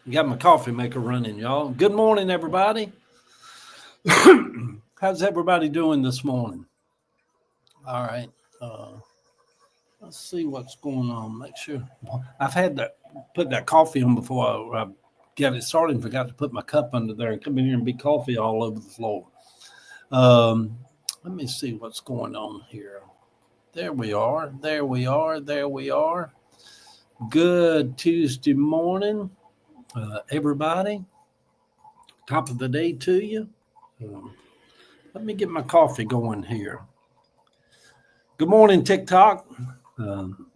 Got my coffee maker running, y'all. Good morning, everybody. How's everybody doing this morning? All right. Uh, let's see what's going on. Make sure I've had to put that coffee on before I get it started and forgot to put my cup under there and come in here and be coffee all over the floor. Um, Let me see what's going on here. There we are. There we are. There we are. Good Tuesday morning, everybody. Top of the day to you. Um, Let me get my coffee going here. Good morning, TikTok. Um,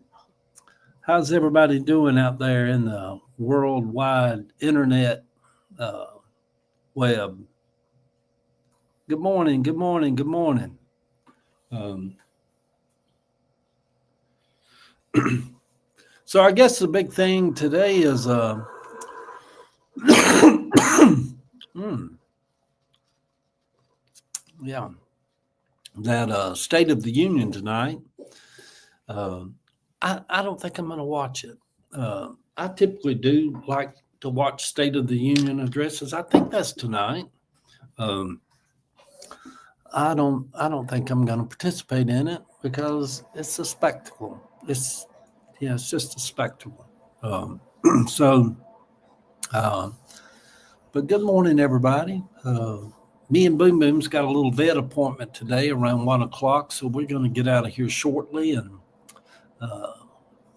how's everybody doing out there in the worldwide internet uh, web? Good morning, good morning, good morning. Um, so I guess the big thing today is, mm, yeah, that State of the Union tonight. Uh, I don't think I'm going to watch it. I typically do like to watch State of the Union addresses. I think that's tonight. Um, I don't think I'm going to participate in it because it's a spectacle. It's just a spectacle. Um, so, uh, but good morning, everybody. Me and Boom Boom's got a little vet appointment today around 1 o'clock, so we're going to get out of here shortly and uh,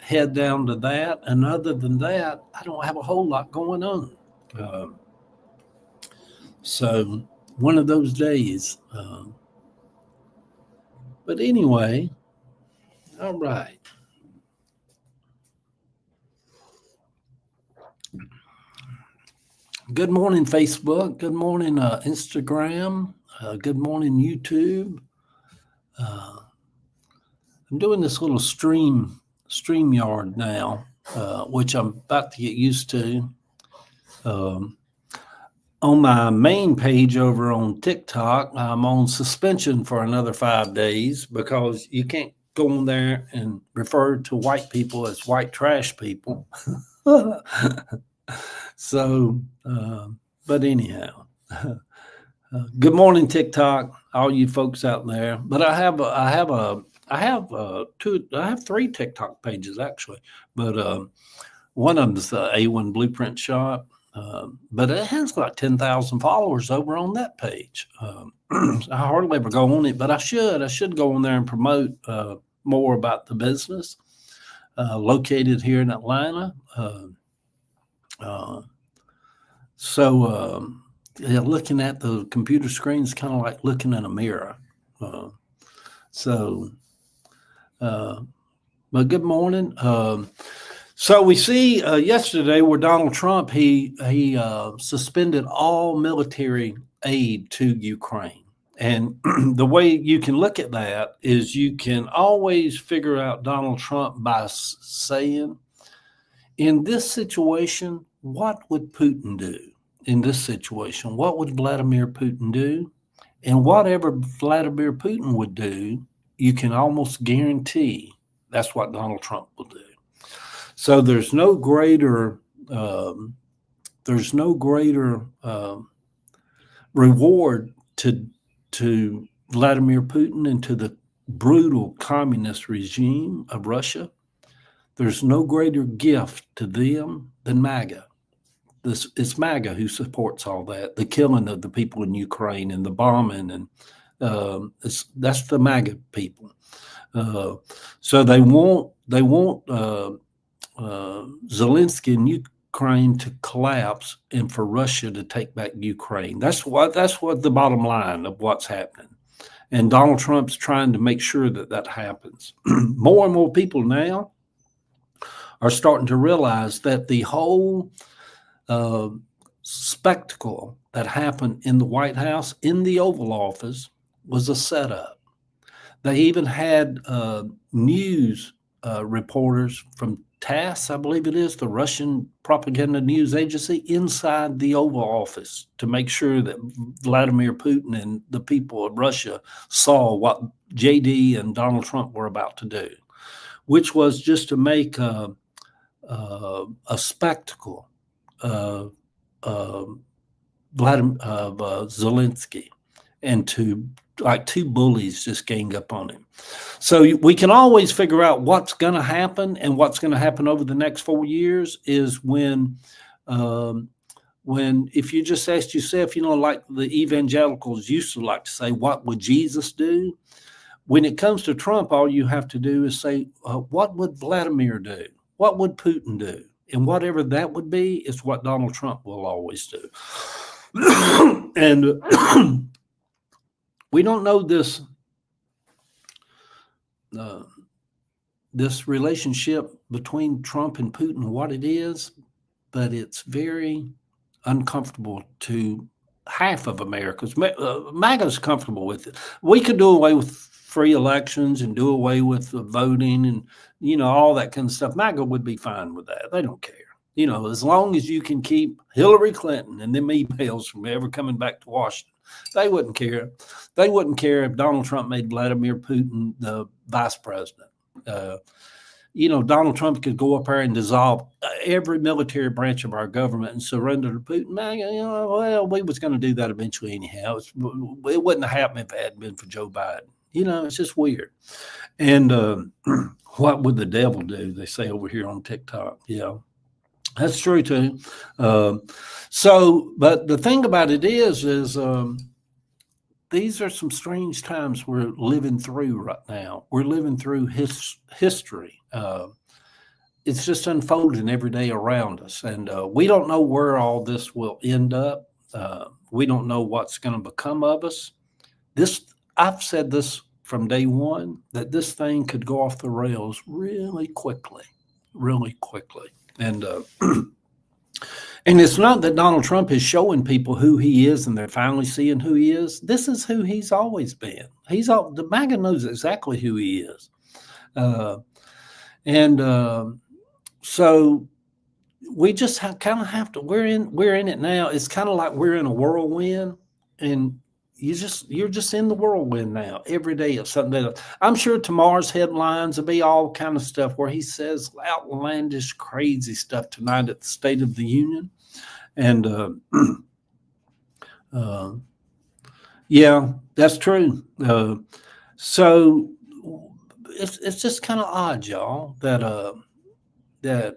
head down to that. And other than that, I don't have a whole lot going on. Uh, so one of those days. But anyway, all right. Good morning, Facebook. Good morning, Instagram. Good morning, YouTube. Uh, I'm doing this little StreamYard now, which I'm about to get used to. Um, on my main page over on TikTok, I'm on suspension for another 5 days because you can't go on there and refer to white people as white trash people. So, but anyhow, good morning, TikTok, all you folks out there. But I have three TikTok pages actually, but one of them is the A1 Blueprint Shop. But it has like 10,000 followers over on that page. I hardly ever go on it, but I should. I should go on there and promote more about the business located here in Atlanta. Uh, so yeah, looking at the computer screen is kind of like looking in a mirror. Uh, so, uh, but good morning. So we see yesterday where Donald Trump he suspended all military aid to Ukraine, and the way you can look at that is you can always figure out Donald Trump by saying, in this situation, what would Putin do? In this situation, what would Vladimir Putin do? And whatever Vladimir Putin would do, you can almost guarantee that's what Donald Trump will do. So um, there's no greater reward to Vladimir Putin and to the brutal communist regime of Russia. There's no greater gift to them than MAGA. It's MAGA who supports all that, the killing of the people in Ukraine and the bombing, and that's the MAGA people. Uh, so they want Zelensky in Ukraine to collapse and for Russia to take back Ukraine. That's what the bottom line of what's happening. And Donald Trump's trying to make sure that that happens. More and more people now are starting to realize that the whole uh, spectacle that happened in the White House, in the Oval Office, was a setup. They even had news reporters from TASS, I believe it is, the Russian propaganda news agency, inside the Oval Office to make sure that Vladimir Putin and the people of Russia saw what JD and Donald Trump were about to do, which was just to make a spectacle Zelensky, and two bullies just gang up on him. So we can always figure out what's going to happen, and what's going to happen over the next 4 years is if you just ask yourself, like the evangelicals used to like to say, what would Jesus do? When it comes to Trump, all you have to do is say, what would Vladimir do? What would Putin do? And whatever that would be is what Donald Trump will always do. And we don't know this relationship between Trump and Putin, what it is, but it's very uncomfortable to half of Americans. MAGA's comfortable with it. We could do away with free elections and do away with the voting and, all that kind of stuff. MAGA would be fine with that. They don't care. As long as you can keep Hillary Clinton and them emails from ever coming back to Washington, they wouldn't care. They wouldn't care if Donald Trump made Vladimir Putin the vice president. Donald Trump could go up there and dissolve every military branch of our government and surrender to Putin. We was going to do that eventually anyhow. It wouldn't have happened if it hadn't been for Joe Biden. It's just weird. And what would the devil do? They say over here on TikTok. Yeah, that's true too. But the thing about it is these are some strange times we're living through right now. We're living through history. It's just unfolding every day around us. And we don't know where all this will end up. We don't know what's going to become of us. I've said this from day one, that this thing could go off the rails really quickly. And and it's not that Donald Trump is showing people who he is and they're finally seeing who he is. This is who he's always been. The MAGA knows exactly who he is. So we just kind of have to, we're in it now. It's kind of like we're in a whirlwind, and you're just in the whirlwind now. Every day of something else. I'm sure tomorrow's headlines will be all kind of stuff where he says outlandish, crazy stuff tonight at the State of the Union. And yeah, that's true. So it's just kind of odd, y'all, that I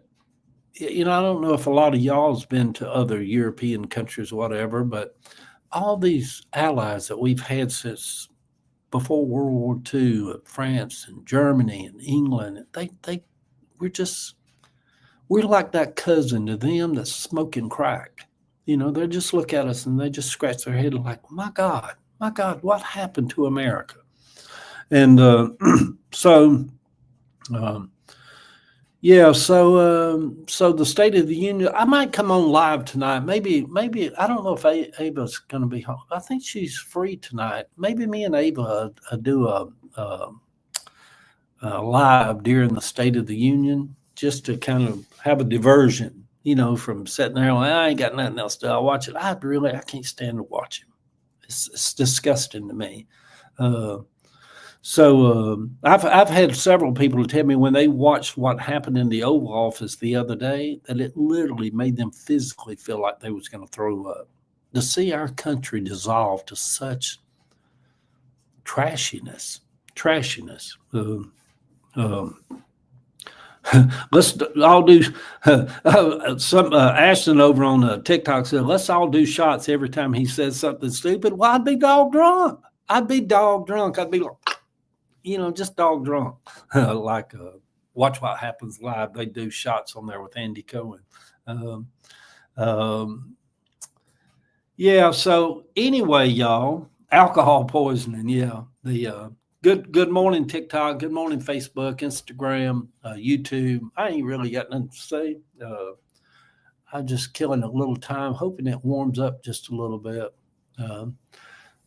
don't know if a lot of y'all's been to other European countries or whatever, but all these allies that we've had since before World War II, France and Germany and England, we're like that cousin to them that's smoking crack. They just look at us and they just scratch their head like, my God, what happened to America? And so the State of the Union, I might come on live tonight. Maybe I don't know if Ava's going to be home. I think she's free tonight. Maybe me and Ava do a live during the State of the Union, just to kind of have a diversion, from sitting there. I ain't got nothing else to do. I'll watch it. I can't stand to watch him. It's disgusting to me. So I've had several people tell me when they watched what happened in the Oval Office the other day that it literally made them physically feel like they was going to throw up. To see our country dissolve to such trashiness. Let's all do some. Ashton over on TikTok said, "Let's all do shots every time he says something stupid." Well, I'd be dog drunk. I'd be like, just dog drunk. Like Watch What Happens Live. They do shots on there with Andy Cohen. Yeah. So anyway, y'all, alcohol poisoning. Yeah. The Good morning, TikTok. Good morning, Facebook, Instagram, YouTube. I ain't really got nothing to say. I'm just killing a little time, hoping it warms up just a little bit.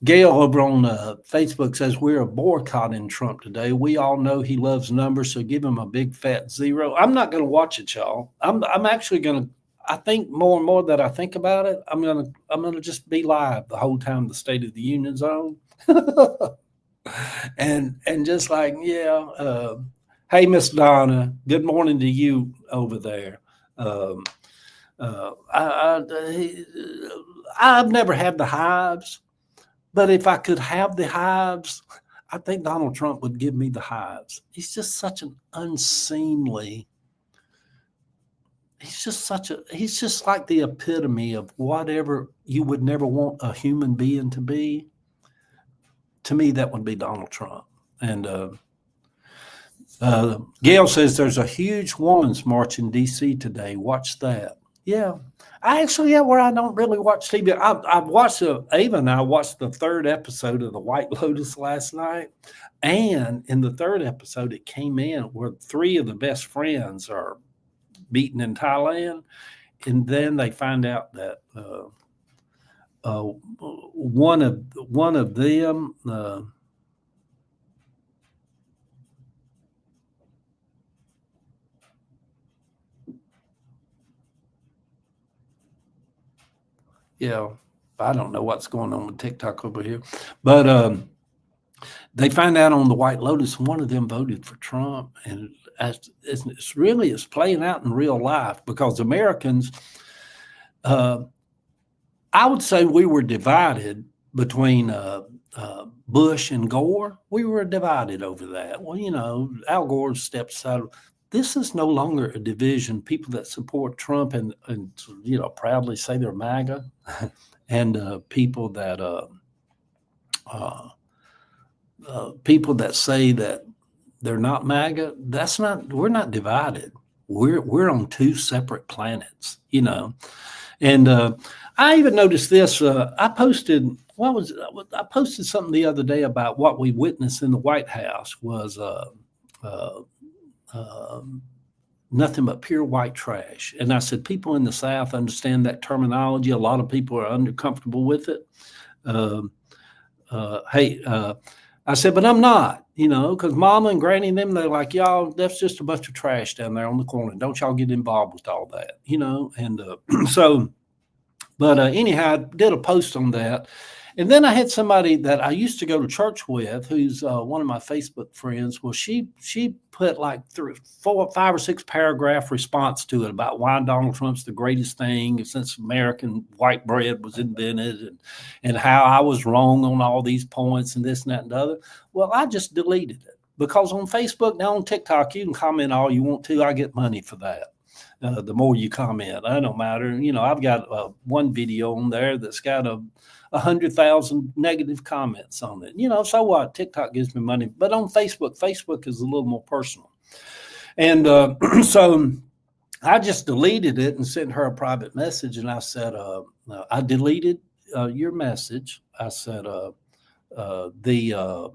Gail over on Facebook says, we're boycotting Trump today. We all know he loves numbers, so give him a big fat 0. I'm not going to watch it, y'all. I'm actually going to, I think more and more that I think about it, I'm going to just be live the whole time the State of the Union's on. And just like, hey, Miss Donna, good morning to you over there. I've never had the hives, but if I could have the hives, I think Donald Trump would give me the hives. He's just such an unseemly. He's just like the epitome of whatever you would never want a human being to be. To me, that would be Donald Trump. And Gail says there's a huge women's march in D.C. today. Watch that. Yeah, where I don't really watch TV. I've watched Ava and I watched the third episode of The White Lotus last night, and in the third episode, it came in where three of the best friends are beaten in Thailand, and then they find out that one of them. Yeah, I don't know what's going on with TikTok over here, but they find out on the White Lotus one of them voted for Trump, and it's playing out in real life because Americans. I would say we were divided between Bush and Gore. We were divided over that. Well, Al Gore stepped aside. This is no longer a division. People that support Trump and proudly say they're MAGA, and people that say that they're not MAGA. We're not divided. We're on two separate planets, And I even noticed this. I posted something the other day about what we witnessed in the White House was nothing but pure white trash. And I said, people in the South understand that terminology. A lot of people are uncomfortable with it. I said, but I'm not, because Mama and Granny and them, they're like, y'all, that's just a bunch of trash down there on the corner. Don't y'all get involved with all that, and anyhow, I did a post on that. And then I had somebody that I used to go to church with, who's one of my Facebook friends. Well, she put like 5 or 6 paragraph response to it about why Donald Trump's the greatest thing since American white bread was invented, and how I was wrong on all these points and this and that and the other. Well, I just deleted it because on Facebook, now on TikTok, you can comment all you want to. I get money for that. The more you comment, that don't matter. I've got one video on there that's got 100,000 negative comments on it. So what? TikTok gives me money, but on Facebook is a little more personal. And so I just deleted it and sent her a private message, and I said, I deleted your message. I said, you're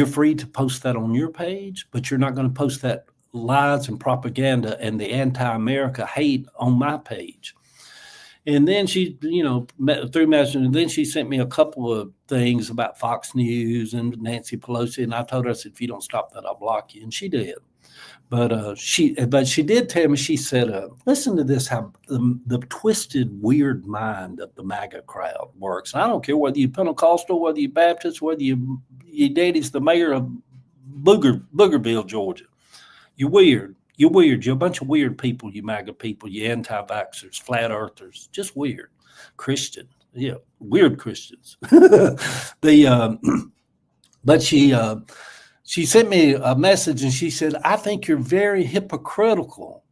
free to post that on your page, but you're not going to post that lies and propaganda and the anti-America hate on my page. And then she, through messaging, and then she sent me a couple of things about Fox News and Nancy Pelosi. And I told her, I said, if you don't stop that, I'll block you. And she did. But she did tell me, she said, listen to this, how the twisted, weird mind of the MAGA crowd works. And I don't care whether you're Pentecostal, whether you're Baptist, whether your daddy's the mayor of Boogerville, Georgia. You're weird. You're weird. You're a bunch of weird people, you MAGA people, you anti-vaxxers, flat earthers, just weird. Christian. Yeah, weird Christians. But she sent me a message and she said, I think you're very hypocritical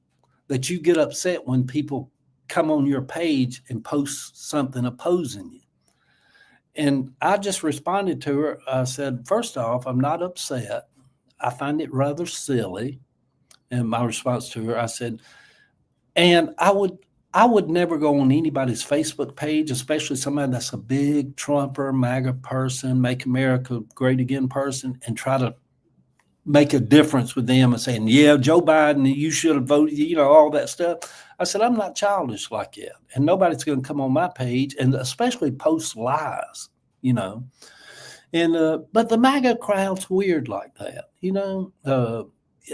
that you get upset when people come on your page and post something opposing you. And I just responded to her. I said, first off, I'm not upset. I find it rather silly. And my response to her, I said, and I would never go on anybody's Facebook page, especially somebody that's a big Trumper, MAGA person, Make America Great Again person, and try to make a difference with them and saying, yeah, Joe Biden, you should have voted, all that stuff. I said, I'm not childish like that. And nobody's going to come on my page and especially post lies, And but the MAGA crowd's weird like that,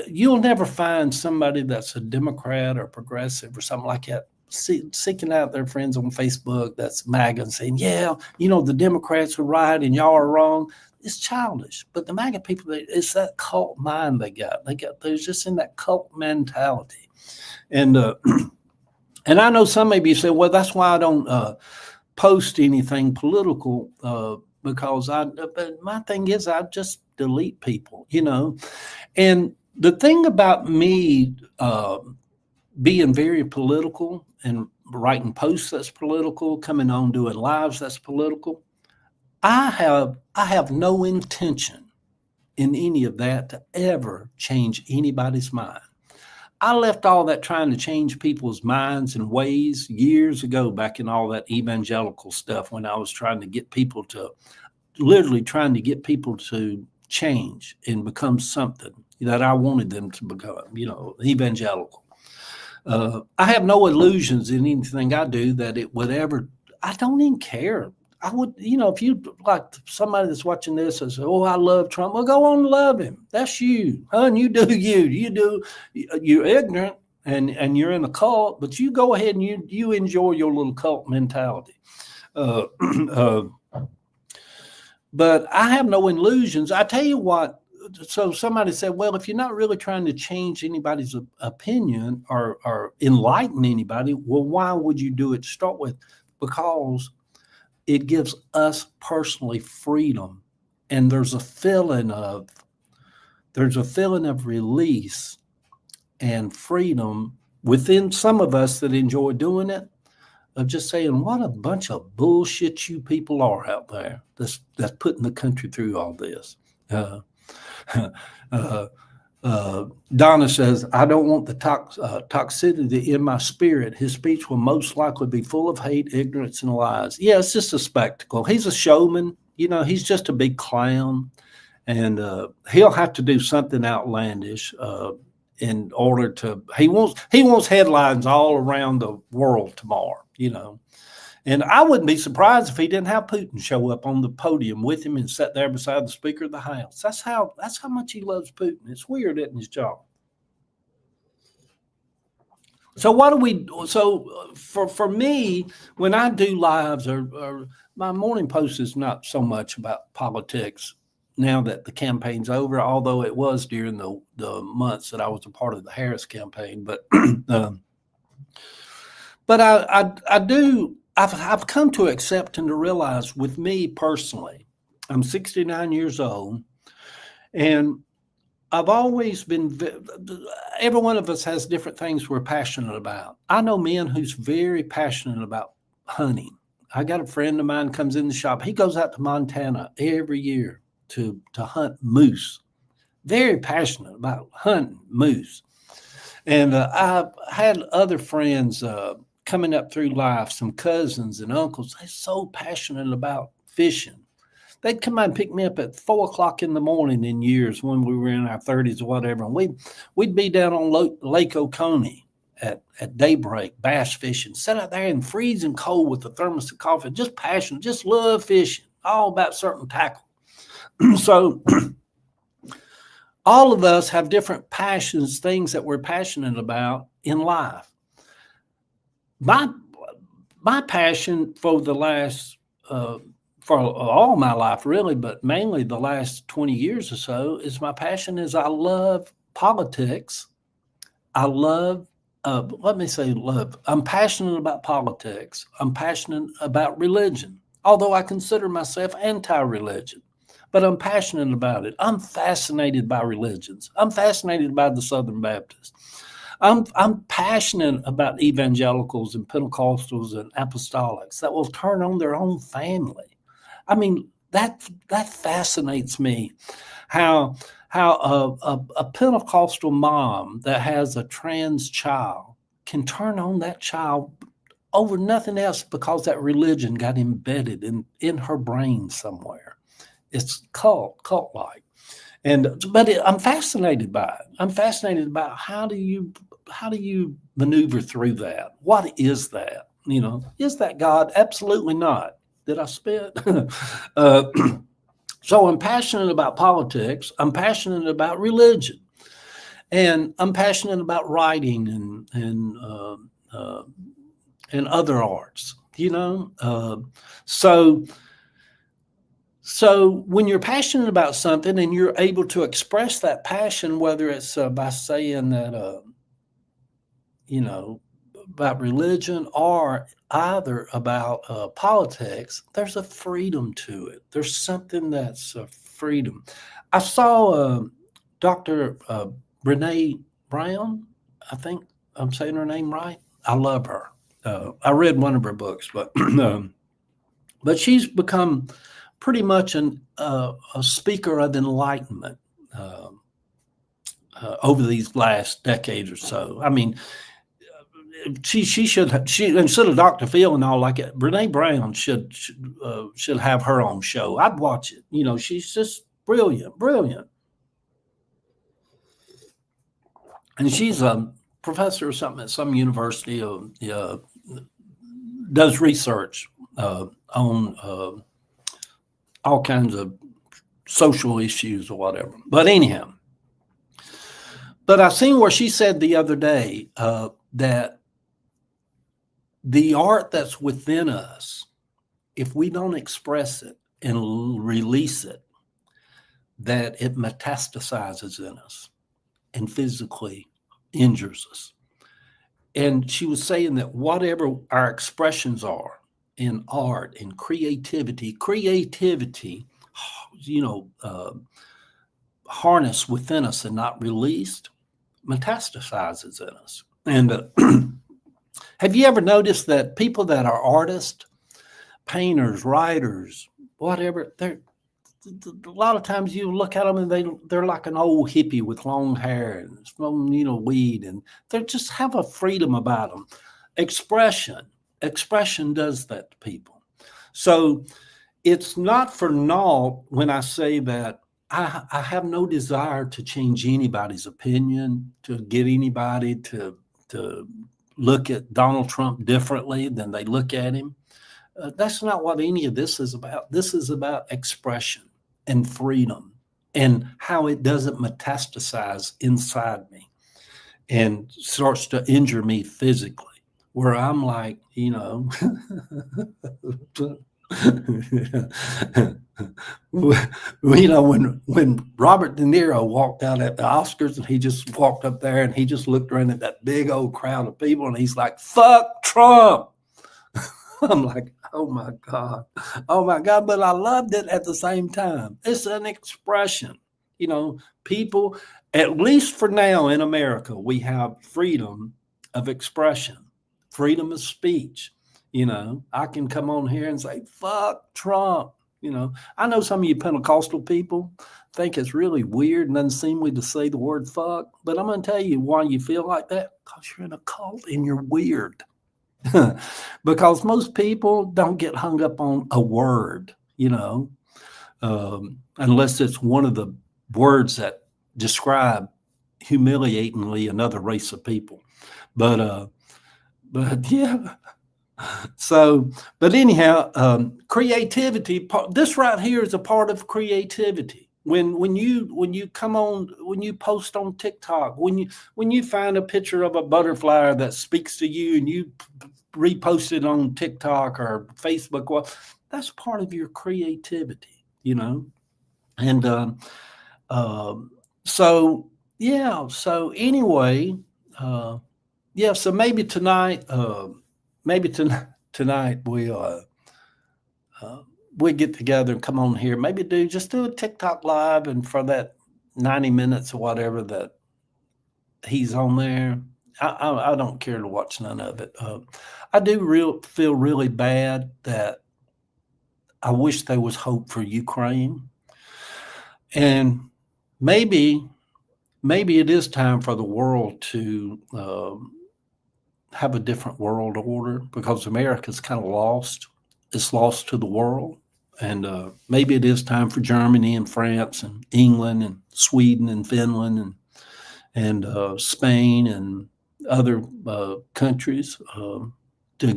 You'll never find somebody that's a Democrat or progressive or something like that seeking out their friends on Facebook that's MAGA and saying, yeah, the Democrats are right and y'all are wrong. It's childish. But the MAGA people, it's that cult mind they got. They're just in that cult mentality. And And I know some of you say, well, that's why I don't post anything political because but my thing is, I just delete people, you know. And the thing about me being very political and writing posts that's political, coming on doing lives that's political, I have no intention in any of that to ever change anybody's mind. I left all that trying to change people's minds and ways years ago, back in all that evangelical stuff, when I was trying to get people to literally trying to get people to change and become something that I wanted them to become, evangelical. I have no illusions in anything I do that it would ever, I don't even care. I would, if you like somebody that's watching this and say, oh, I love Trump, well, go on and love him. That's you, hun. You do you. You're ignorant and you're in a cult, but you go ahead and you enjoy your little cult mentality. Uh, uh, but I have no illusions. I tell you what, so somebody said, well, if you're not really trying to change anybody's opinion or enlighten anybody, well, why would you do it to start with? Because it gives us personally freedom, and there's a feeling of release and freedom within some of us that enjoy doing it, of just saying, what a bunch of bullshit you people are out there that's putting the country through all this. Donna says, I don't want the toxicity in my spirit. His speech will most likely be full of hate, ignorance, and lies. Yeah, it's just a spectacle. He's a showman. He's just a big clown. And he'll have to do something outlandish in order to, he wants headlines all around the world tomorrow, And I wouldn't be surprised if he didn't have Putin show up on the podium with him and sit there beside the Speaker of the House. That's how much he loves Putin. It's weird, isn't his job? So what do we? So for me, when I do lives, or my morning post is not so much about politics now that the campaign's over, although it was during the months that I was a part of the Harris campaign. But but I do. I've come to accept and to realize, with me personally, I'm 69 years old, and I've always been, every one of us has different things we're passionate about. I know men who's very passionate about hunting. I got a friend of mine comes in the shop. He goes out to Montana every year to hunt moose. Very passionate about hunting moose. And I've had other friends coming up through life, some cousins and uncles, they're so passionate about fishing. They'd come out and pick me up at 4:00 in the morning in years when we were in our 30s or whatever. And we'd be down on Lake Oconee at daybreak, bass fishing, sit out there in freezing cold with a thermos of coffee, just passionate, just love fishing, all about certain tackle. So all of us have different passions, things that we're passionate about in life. My passion for the last for all my life, really, but mainly the last 20 years or so, is my passion is I love politics. I love, let me say love. I'm passionate about politics. I'm passionate about religion, although I consider myself anti-religion, but I'm passionate about it. I'm fascinated by religions. I'm fascinated by the Southern Baptists. I'm passionate about evangelicals and Pentecostals and apostolics that will turn on their own family. I mean, that fascinates me, how a Pentecostal mom that has a trans child can turn on that child over nothing else because that religion got embedded in her brain somewhere. It's cult-like. I'm fascinated by it. I'm fascinated about how do you maneuver through that? What is that? Is that God? Absolutely not. Did I spit? So I'm passionate about politics. I'm passionate about religion, and I'm passionate about writing and other arts. So when you're passionate about something and you're able to express that passion, whether it's by saying that, about religion or either about politics, there's a freedom to it. There's something that's a freedom. I saw Dr. Brene Brown. I think I'm saying her name right. I love her. I read one of her books, but she's become pretty much a speaker of enlightenment over these last decades or so. I mean, she instead of Dr. Phil and all like it, Brene Brown should have her own show. I'd watch it. You know, she's just brilliant, and she's a professor or something at some university. Does research on all kinds of social issues or whatever. But anyhow, but I seen where she said the other day that the art that's within us, if we don't express it and release it, that it metastasizes in us and physically injures us. And she was saying that whatever our expressions are in art and creativity, harnessed within us and not released, metastasizes in us. And have you ever noticed that people that are artists, painters, writers, whatever, they're a lot of times you look at them and they're like an old hippie with long hair and smoking, weed, and they just have a freedom about them. Expression does that to people. So it's not for naught when I say that I have no desire to change anybody's opinion, to get anybody to look at Donald Trump differently than they look at him. That's not what any of this is about. This is about expression and freedom and how it doesn't metastasize inside me and starts to injure me physically, where I'm like, when Robert De Niro walked out at the Oscars and he just walked up there and he just looked around at that big old crowd of people and he's like, "Fuck Trump." I'm like, oh my God. But I loved it at the same time. It's an expression. People, at least for now in America, we have freedom of expression, freedom of speech. I can come on here and say, "Fuck Trump." I know some of you Pentecostal people think it's really weird and unseemly to say the word fuck, but I'm going to tell you why you feel like that, because you're in a cult and you're weird. Because most people don't get hung up on a word, unless it's one of the words that describe humiliatingly another race of people. But yeah. So, but anyhow, creativity. This right here is a part of creativity. When you come on, when you post on TikTok, when you find a picture of a butterfly that speaks to you and you repost it on TikTok or Facebook, well, that's part of your creativity, And so yeah. So anyway, yeah. So maybe tonight, tonight we get together and come on here. Maybe do a TikTok live, and for that 90 minutes or whatever that he's on there, I don't care to watch none of it. I do feel really bad that I wish there was hope for Ukraine, and maybe it is time for the world to have a different world order, because America's kind of lost. It's lost to the world. And maybe it is time for Germany and France and England and Sweden and Finland and Spain and other countries to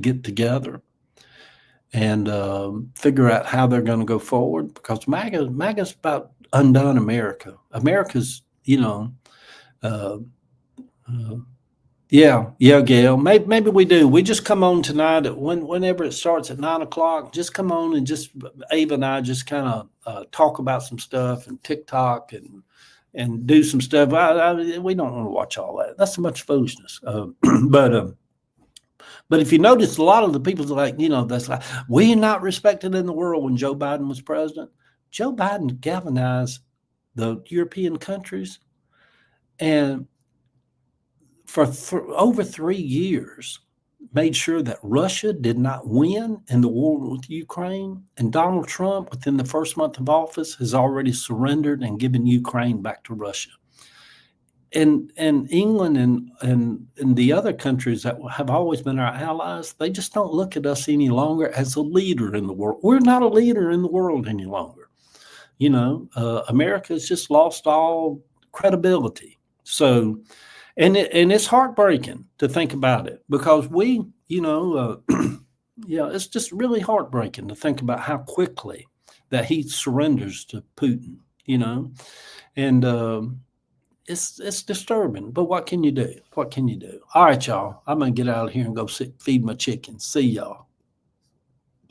get together and figure out how they're going to go forward, because MAGA's about undone America. America's, yeah, Gail. Maybe we do. We just come on tonight whenever it starts at 9:00. Just come on and just Ava and I just kind of talk about some stuff and TikTok and do some stuff. We don't want to watch all that. That's so much foolishness. But But if you notice, a lot of the people like, that's like, we're not respected in the world when Joe Biden was president. Joe Biden galvanized the European countries. And for over 3 years, made sure that Russia did not win in the war with Ukraine. And Donald Trump, within the first month of office, has already surrendered and given Ukraine back to Russia. And England and the other countries that have always been our allies, they just don't look at us any longer as a leader in the world. We're not a leader in the world any longer. America's just lost all credibility. So, and it's heartbreaking to think about it, because it's just really heartbreaking to think about how quickly that he surrenders to Putin, and it's disturbing. But what can you do? What can you do? All right, y'all. I'm gonna get out of here and go feed my chickens. See y'all.